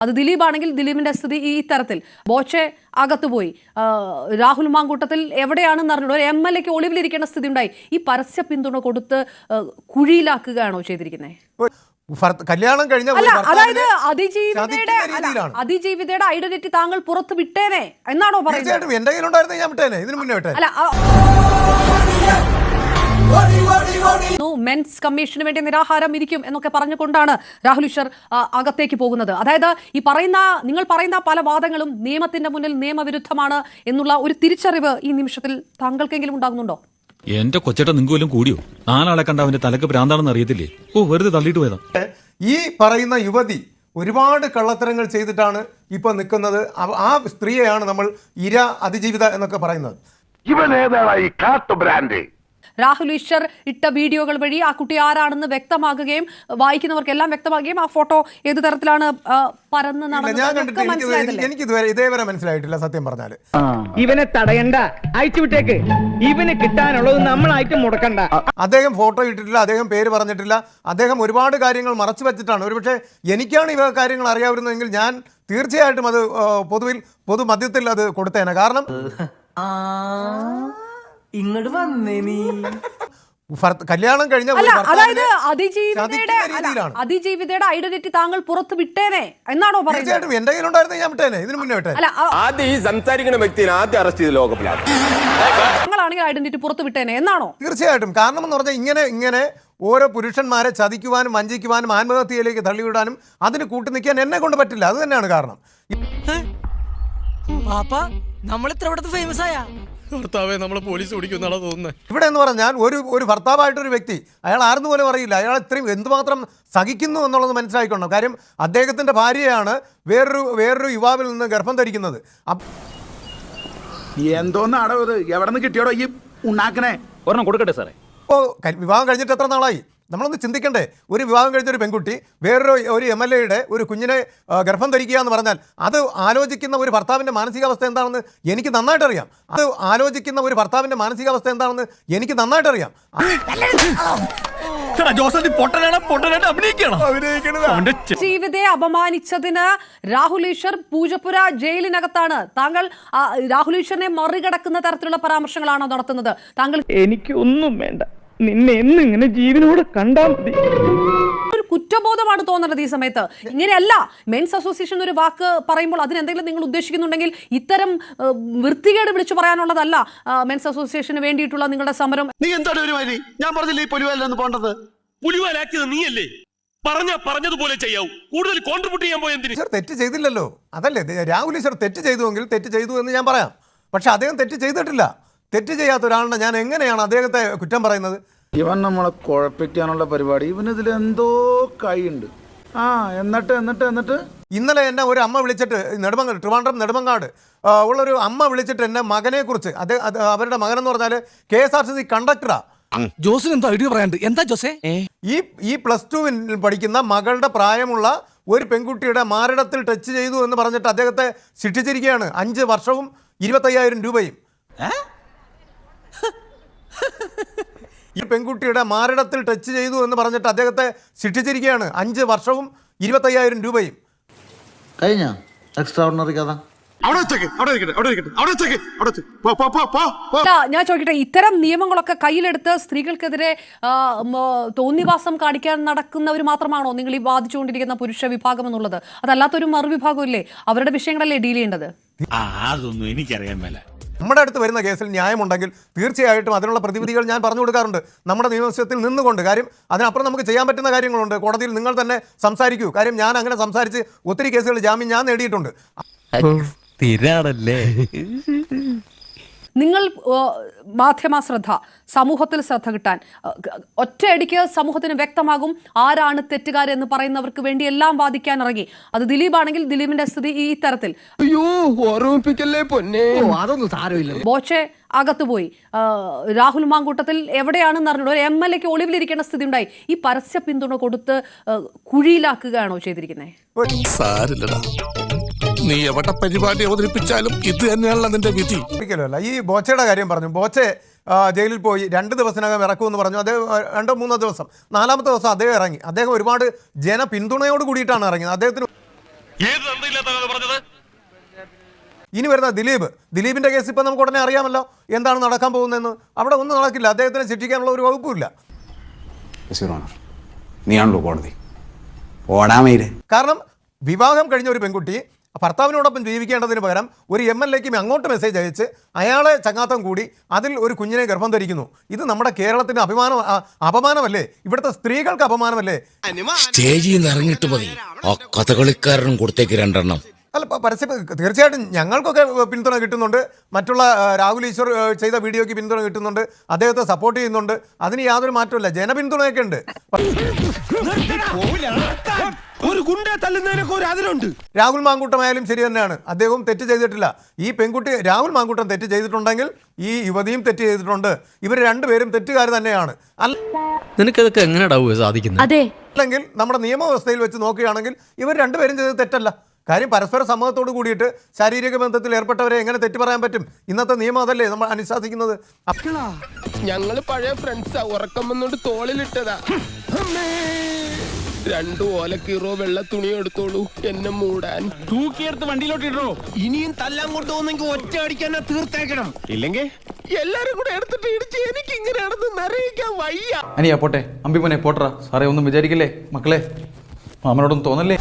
അത് ദിലീപ് ആണെങ്കിൽ ദിലീപിന്റെ സ്ഥിതി ഈ തരത്തിൽ. ബോച്ചെ അകത്തുപോയി, രാഹുൽ മാങ്കൂട്ടത്തിൽ എവിടെയാണെന്ന് അറിഞ്ഞു, ഒരു MLA-ക്ക് ഒളിവിലിരിക്കേണ്ട സ്ഥിതി ഉണ്ടായി. ഈ പരസ്യ പിന്തുണ കൊടുത്ത് കുഴിയിലാക്കുകയാണോ ചെയ്തിരിക്കുന്നത്? കല്യാണം കഴിഞ്ഞ അതായത് അതിജീവിതയുടെ ഐഡന്റിറ്റി താങ്കൾ പുറത്ത് വിട്ടേനെ എന്നാണോ പറയുന്നത്? എന്റെ കയ്യിലുണ്ടായിരുന്നു, ഞാൻ വിട്ടേനെ, ഇതിനു മുന്നേ വിട്ടേ. മെൻസ് കമ്മീഷന് വേണ്ടി നിരാഹാരം ഇരിക്കും എന്നൊക്കെ പറഞ്ഞുകൊണ്ടാണ് രാഹുൽ ഈശ്വർ അകത്തേക്ക് പോകുന്നത്. അതായത് നിങ്ങൾ പറയുന്ന പല വാദങ്ങളും നിയമത്തിന്റെ മുന്നിൽ നിയമവിരുദ്ധമാണ് എന്നുള്ള ഒരു തിരിച്ചറിവ് ഈ നിമിഷത്തിൽ താങ്കൾക്കെങ്കിലും ഉണ്ടാകുന്നുണ്ടോ? എന്റെ കൊച്ചേട്ട നിങ്ങൾക്കും കൂടിയോ? 4 ആളെ കണ്ട അവന്റെ തലക്ക് ഭ്രാന്താണെന്ന് അറിയത്തില്ലേ? വെറുതെ തള്ളിയിട്ട് പോയതാ. ഈ പറയുന്ന യുവതി ഒരുപാട് കള്ളത്തരങ്ങൾ ചെയ്തിട്ടാണ് ഇപ്പൊ നിൽക്കുന്നത്. ആ സ്ത്രീയെയാണ് നമ്മൾ ഇര അതിജീവിത എന്നൊക്കെ പറയുന്നത്. രാഹുൽ ഈശ്വർ ഇട്ട വീഡിയോകൾ വഴി ആ കുട്ടി ആരാണെന്ന് വ്യക്തമാകുകയും വായിക്കുന്നവർക്കെല്ലാം വ്യക്തമാകുകയും ആ ഫോട്ടോ ഏത് തരത്തിലാണ് പരന്ന് നടന്നത് എനിക്ക് ഇതേവരെ മനസ്സിലായിട്ടില്ല സത്യം പറഞ്ഞാല്. ഇവനെ തടയണ്ട, അയച്ചുവിട്ടേക്ക്. ഇവന് കിട്ടാനുള്ളത് നമ്മളായിട്ട് മുടക്കണ്ട. അദ്ദേഹം ഫോട്ടോ ഇട്ടിട്ടില്ല, അദ്ദേഹം പേര് പറഞ്ഞിട്ടില്ല, അദ്ദേഹം ഒരുപാട് കാര്യങ്ങൾ മറച്ചു വെച്ചിട്ടാണ്. ഒരുപക്ഷെ എനിക്കാണ് ഇവ കാര്യങ്ങൾ അറിയാവുന്നതെങ്കിൽ ഞാൻ തീർച്ചയായിട്ടും അത് പൊതുമധ്യത്തിൽ അത് കൊടുത്തേനെ. കാരണം ഇങ്ങോട്ട് വന്നേ നീ കല്യാണം കഴിഞ്ഞ അതായത് അതിജീവിതയുടെ ഐഡന്റിറ്റി താങ്കൾ പുറത്ത് വിട്ടേനെ എന്നാണോ പറയുന്നത്? എന്റെ കയ്യിലുണ്ടായിരുന്നു, ഞാൻ വിട്ടേനെ, ഇതിനു മുന്നേ വിട്ടേ. ആദ്യം ഈ സംസാരിക്കുന്ന വ്യക്തിയെ ആദ്യം അറസ്റ്റ് ചെയ്ത് ലോകപ്പിലാണ്. താങ്കളാണെങ്കിൽ ഐഡന്റിറ്റി പുറത്ത് വിട്ടേനെ എന്നാണോ? തീർച്ചയായിട്ടും. കാരണം എന്ന് പറഞ്ഞാൽ ഇങ്ങനെ ഓരോ പുരുഷന്മാരെ ചതിക്കുവാനും വഞ്ചിക്കുവാനും ആത്മഹത്യയിലേക്ക് തള്ളിവിടാനും അതിന് കൂട്ടി നിൽക്കാൻ എന്നെ കൊണ്ട് പറ്റില്ല. അത് തന്നെയാണ് കാരണം. ഇവിടെ എന്ന് പറഞ്ഞാൽ ഒരു ഭർത്താവായിട്ടൊരു വ്യക്തി, അയാൾ ആരെന്ന് പോലും അറിയില്ല, അയാൾ ഇത്രയും എന്തുമാത്രം സഹിക്കുന്നു എന്നുള്ളത് മനസ്സിലാക്കണം. കാര്യം അദ്ദേഹത്തിന്റെ ഭാര്യയാണ് വേറൊരു യുവാവിൽ നിന്ന് ഗർഭം ധരിക്കുന്നത്. എന്തോന്നാടോ ഇത്? എവിടെ നിന്ന് കിട്ടിയോടോ ഈ ഉണ്ടാക്കണേ? ഒരെണ്ണം കൊടുക്കട്ടെ സാറേ. ഇപ്പോൾ വിവാഹം കഴിഞ്ഞിട്ട് എത്ര നാളായി? നമ്മളൊന്ന് ചിന്തിക്കണ്ടേ? ഒരു വിവാഹം കഴിഞ്ഞൊരു പെൺകുട്ടി വേറൊരു MLA-യുടെ ഒരു കുഞ്ഞിനെ ഗർഭം ധരിക്കുക എന്ന് പറഞ്ഞാൽ അത് ആലോചിക്കുന്ന ഒരു ഭർത്താവിൻ്റെ മാനസികാവസ്ഥ എന്താണെന്ന് എനിക്ക് നന്നായിട്ട് അറിയാം. ജീവിതയെ അപമാനിച്ചതിന് രാഹുൽ ഈശ്വർ പൂജപ്പുര ജയിലിനകത്താണ്. താങ്കൾ രാഹുൽ ഈശ്വറിനെ മറികടക്കുന്ന തരത്തിലുള്ള പരാമർശങ്ങളാണോ നടത്തുന്നത്? താങ്കൾ എനിക്ക് ഒന്നും വേണ്ട, നിന്നെ എന്നിങ്ങനെ ജീവനോട് കണ്ടാൽ മതി. ഒരു കുറ്റബോധമാണ് തോന്നുന്നത് ഈ സമയത്ത്. ഇങ്ങനെയല്ല, മെൻസ് അസോസിയേഷൻ ഒരു വാക്ക് പറയുമ്പോൾ അതിനെന്തെങ്കിലും നിങ്ങൾ ഉദ്ദേശിക്കുന്നുണ്ടെങ്കിൽ ഇത്തരം വൃത്തികേട് വിളിച്ചു പറയാനുള്ളതല്ല മെൻസ് അസോസിയേഷന് വേണ്ടിയിട്ടുള്ള നിങ്ങളുടെ സമരം. നീ എന്താണ് ഒരു വരി? ഞാൻ പറഞ്ഞില്ലേ ഈ പുലിവാലൊന്നും പോണ്ടത്? പുലിവാലാക്കിയത് നീയല്ലേ? പറഞ്ഞതുപോലെ ചെയ്യാവൂ. കൂടുതൽ കോൺട്രിബ്യൂട്ട് ചെയ്യാൻ പോയി തെറ്റ് ചെയ്തില്ലല്ലോ. അതല്ലേ രാഹുൽ ഈശ്വർ തെറ്റ് ചെയ്തുവെങ്കിൽ തെറ്റ് ചെയ്തു എന്ന് ഞാൻ പറയാം. പക്ഷെ അദ്ദേഹം തെറ്റ് ചെയ്തിട്ടില്ല. തെറ്റ് ചെയ്യാത്ത ഒരാളിനെ ഞാൻ എങ്ങനെയാണ് അദ്ദേഹത്തെ കുറ്റം പറയുന്നത്? ഇവൻ നമ്മളെ കുഴപ്പിക്കാനുള്ള പരിപാടി, ഇവനിതിൽ എന്തോ കൈയുണ്ട്. എന്നിട്ട് ഇന്നലെ എന്നെ ഒരു അമ്മ വിളിച്ചിട്ട് ട്രിവാൻഡ്രം നെടുമങ്ങാട് ഉള്ളൊരു അമ്മ വിളിച്ചിട്ട് എന്നെ മകനെ കുറിച്ച്, അവരുടെ മകനെന്ന് പറഞ്ഞാൽ KSRTC കണ്ടക്ടറാ. ജോസിന് എന്തോ ഐഡിയ പറയാണ്ട്. എന്താ ജോസേ? ഈ +2 പഠിക്കുന്ന മകളുടെ പ്രായമുള്ള ഒരു പെൺകുട്ടിയുടെ മാറിടത്തിൽ ടച്ച് ചെയ്തു എന്ന് പറഞ്ഞിട്ട് അദ്ദേഹത്തെ ശിക്ഷിച്ചിരിക്കുകയാണ്. 5 വർഷവും 25,000 രൂപയും. ഈ പെൺകുട്ടിയുടെ മാറിടത്തിൽ ടച്ച് ചെയ്തു എന്ന് പറഞ്ഞിട്ട് അദ്ദേഹത്തെ ശിക്ഷിച്ചിരിക്കുകയാണ്. 5 വർഷവും 25,000 രൂപയും. കഴിഞ്ഞ എക്സ്ട്രാordinary കഥ. ഞാൻ ചോദിക്കട്ടെ, ഇത്തരം നിയമങ്ങളൊക്കെ കയ്യിലെടുത്ത് സ്ത്രീകൾക്കെതിരെ തോന്നിവാസം കാണിക്കാൻ നടക്കുന്നവർ മാത്രമാണോ നിങ്ങൾ ഈ വാദിച്ചുകൊണ്ടിരിക്കുന്ന പുരുഷ വിഭാഗം എന്നുള്ളത്? അതല്ലാത്തൊരു മറുവിഭാഗം ഇല്ലേ? അവരുടെ വിഷയങ്ങളല്ലേ ഡീൽ ചെയ്യേണ്ടത്? അതൊന്നും എനിക്കറിയാൻ മേല. നമ്മുടെ അടുത്ത് വരുന്ന കേസിൽ ന്യായമുണ്ടെങ്കിൽ തീർച്ചയായിട്ടും അതിനുള്ള പ്രതിവിധികൾ ഞാൻ പറഞ്ഞു കൊടുക്കാറുണ്ട് നമ്മുടെ നിയമവ്യവസ്ഥയിൽ നിന്നുകൊണ്ട്. കാര്യം അതിനപ്പുറം നമുക്ക് ചെയ്യാൻ പറ്റുന്ന കാര്യങ്ങളുണ്ട്. കോടതിയിൽ നിങ്ങൾ തന്നെ സംസാരിക്കൂ. കാര്യം ഞാൻ അങ്ങനെ സംസാരിച്ച് ഒത്തിരി കേസുകൾ ജാമ്യം ഞാൻ നേടിയിട്ടുണ്ട്. നിങ്ങൾ മാധ്യമ ശ്രദ്ധ, സമൂഹത്തിൽ ശ്രദ്ധ കിട്ടാൻ ഒറ്റയടിക്ക് സമൂഹത്തിന് വ്യക്തമാകും ആരാണ് തെറ്റുകാരെന്ന് പറയുന്നവർക്ക് വേണ്ടി എല്ലാം വാദിക്കാൻ ഇറങ്ങി. അത് ദിലീപ് ആണെങ്കിൽ ദിലീപിന്റെ സ്ഥിതി ഈ തരത്തിൽ. ബോച്ചെ അകത്തുപോയി, രാഹുൽ മാങ്കൂട്ടത്തിൽ എവിടെയാണെന്ന് അറിഞ്ഞു, ഒരു MLA-ക്ക് ഒളിവിലിരിക്കേണ്ട സ്ഥിതി ഉണ്ടായി. ഈ പരസ്യ പിന്തുണ കൊടുത്ത് കുഴിയിലാക്കുകയാണോ ചെയ്തിരിക്കുന്നത്? നീ എവിടെ പരിപാടി അവതരിപ്പിച്ചാലും ഇത് തന്നെയാണല്ലോ നിന്റെ വിധി. ഒരിക്കലുമല്ല. ഈ ബോച്ചയുടെ കാര്യം പറഞ്ഞു. ബോച്ചെ ജയിലിൽ പോയി 2 ദിവസത്തിനകം ഇറക്കുമെന്ന് പറഞ്ഞു. അദ്ദേഹം 2-3 ദിവസം, 4ാമത്തെ ദിവസം അദ്ദേഹം ഇറങ്ങി. അദ്ദേഹം ഒരുപാട് ജനപിന്തുണയോട് കൂടിയിട്ടാണ് ഇറങ്ങിയത്. അദ്ദേഹത്തിന് ഏത് തന്തയില്ലാത്തതാണ് പറഞ്ഞത്? ഇനി വരുന്ന ദിലീപിന്റെ കേസ് ഇപ്പം നമുക്ക് ഉടനെ അറിയാമല്ലോ എന്താണ് നടക്കാൻ പോകുന്നതെന്ന്. അവിടെ ഒന്നും നടക്കില്ല, അദ്ദേഹത്തിനെ ശിക്ഷിക്കാനുള്ള ഒരു വകുപ്പുമില്ല. നീയാണല്ലോ കോടതി ഓടാമയില്. കാരണം വിവാഹം കഴിഞ്ഞ ഒരു പെൺകുട്ടി ഭർത്താവിനോടൊപ്പം ജീവിക്കേണ്ടതിന് പകരം ഒരു MLA-ക്ക് അങ്ങോട്ട് മെസ്സേജ് അയച്ച് അയാളെ ചങ്ങാത്തം കൂടി അതിൽ ഒരു കുഞ്ഞിനെ ഗർഭം ധരിക്കുന്നു. ഇത് നമ്മുടെ കേരളത്തിന് അപമാനമല്ലേ? ഇവിടുത്തെ സ്ത്രീകൾക്ക് അപമാനമല്ലേ? സ്റ്റേജിൽ നിന്ന് ഇറങ്ങിയിട്ട് മതി ആ കഥകളിക്കാരനും കൊടുത്തേക്ക് 2 എണ്ണം. അല്ല, തീർച്ചയായിട്ടും ഞങ്ങൾക്കൊക്കെ പിന്തുണ കിട്ടുന്നുണ്ട്. മറ്റുള്ള രാഹുൽ ഈശ്വർ ചെയ്ത വീഡിയോയ്ക്ക് പിന്തുണ കിട്ടുന്നുണ്ട്. അദ്ദേഹത്തെ സപ്പോർട്ട് ചെയ്യുന്നുണ്ട്. അതിന് യാതൊരു മാറ്റമില്ല. ജനപിന്തുണയൊക്കെ ഉണ്ട്. ഒരു ഗുണ്ട തല്ലുന്നതിനൊക്കെ ഒരു അതിലുണ്ട്. രാഹുൽ മാങ്കൂട്ടമായാലും ശരി തന്നെയാണ്, അദ്ദേഹവും തെറ്റ് ചെയ്തിട്ടില്ല. ഈ പെൺകുട്ടി രാഹുൽ മാങ്കൂട്ടം തെറ്റ് ചെയ്തിട്ടുണ്ടെങ്കിൽ ഈ യുവതിയും തെറ്റ് ചെയ്തിട്ടുണ്ട്. ഇവർ രണ്ടുപേരും തെറ്റുകാർ തന്നെയാണ്. നിനക്കതൊക്കെ എങ്ങനെയാ സാധിക്കുന്നത്? അല്ലെങ്കിൽ നമ്മുടെ നിയമവ്യവസ്ഥയിൽ വെച്ച് നോക്കുകയാണെങ്കിൽ ഇവർ രണ്ടുപേരും ചെയ്തത് തെറ്റല്ല. കാര്യം പരസ്പര സമ്മതത്തോട് കൂടിയിട്ട് ശാരീരിക ബന്ധത്തിൽ ഏർപ്പെട്ടവരെ എങ്ങനെ തെറ്റ് പറയാൻ പറ്റും? ഇന്നത്തെ നിയമം അതല്ലേ നമ്മൾ അനുശാസിക്കുന്നത്. ഞങ്ങള് പഴയ ഫ്രണ്ട്സാ, ഉറക്കം വന്നോണ്ട് തോളിലിട്ടതാ. 2 ഓലക്കീറോ വെള്ള തുണി എടുത്തോളൂ എന്നെ മൂടാൻ. തൂക്കിയെടുത്ത് വണ്ടിയിലോട്ട് ഇടണോ? ഇനിയും തല്ലാൻ കൊണ്ടുപോകുന്നെങ്കിൽ ഒറ്റ അടിക്കാൻ തീർത്തേക്കണം. ഇല്ലെങ്കിൽ എല്ലാരും കൂടെ എടുത്തിട്ട് ഇടിച്ച് എനിക്ക് ഇങ്ങനെ നടന്ന് നിറയിക്കാൻ വയ്യ. അനിയാ പോട്ടെ, അമ്പിമോനെ പോട്ടറ. സാറേ ഒന്നും വിചാരിക്കില്ലേ മക്കളെ, മാമനോടൊന്നും തോന്നല്ലേ?